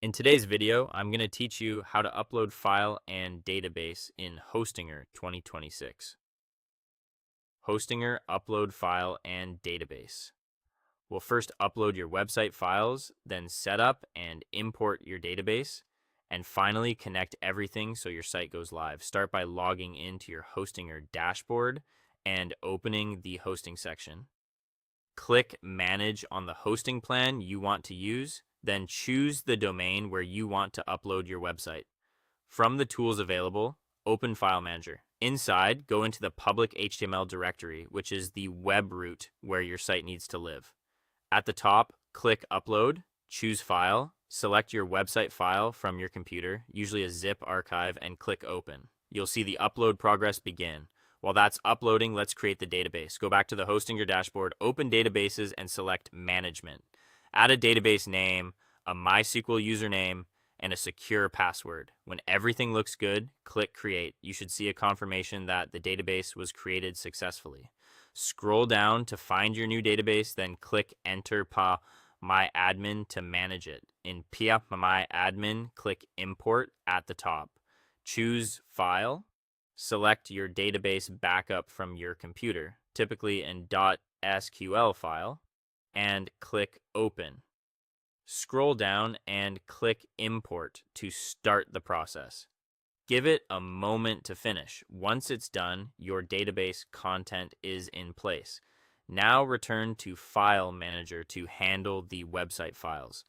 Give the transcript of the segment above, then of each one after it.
In today's video, I'm going to teach you how to upload file and database in Hostinger 2026. Hostinger upload file and database. We'll first upload your website files, then set up and import your database, and finally connect everything so your site goes live. Start by logging into your Hostinger dashboard and opening the hosting section. Click Manage on the hosting plan you want to use, then choose the domain where you want to upload your website. From the tools available, open File Manager. Inside, go into the public HTML directory, which is the web root where your site needs to live. At the top, click Upload, choose File, select your website file from your computer, usually a zip archive, and click Open. You'll see the upload progress begin. While that's uploading, let's create the database. Go back to the Hostinger dashboard, open Databases, and select Management. Add a database name, a MySQL username, and a secure password. When everything looks good, click Create. You should see a confirmation that the database was created successfully. Scroll down to find your new database, then click Enter PA-MyAdmin to manage it. In PA-MyAdmin, click Import at the top. Choose File. Select your database backup from your computer, typically in .sql file, and click Open. Scroll down and click Import to start the process. Give it a moment to finish. Once it's done, your database content is in place. Now return to File Manager to handle the website files.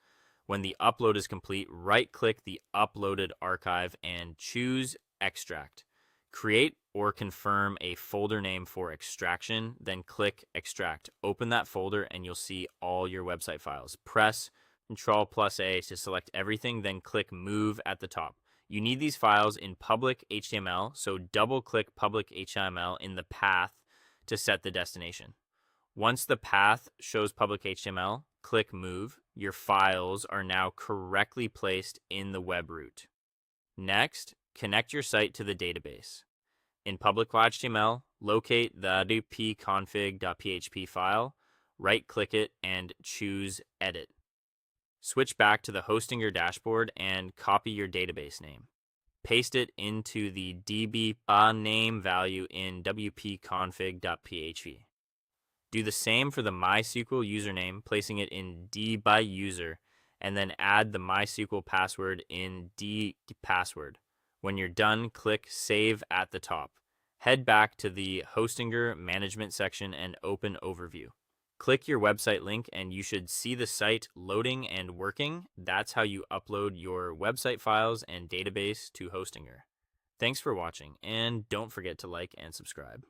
When the upload is complete, right-click the uploaded archive and choose Extract. Create or confirm a folder name for extraction, then click Extract. Open that folder and you'll see all your website files. Press Ctrl+A to select everything, then click Move at the top. You need these files in public HTML, so double-click public HTML in the path to set the destination. Once the path shows public HTML, click Move. Your files are now correctly placed in the web root. Next, connect your site to the database. In public HTML, locate the wp-config.php file, right-click it, and choose Edit. Switch back to the Hostinger dashboard and copy your database name. Paste it into the db name value in wp-config.php. Do the same for the MySQL username, placing it in d-by-user, and then add the MySQL password in d-password. When you're done, click Save at the top. Head back to the Hostinger Management section and open Overview. Click your website link and you should see the site loading and working. That's how you upload your website files and database to Hostinger. Thanks for watching, and don't forget to like and subscribe.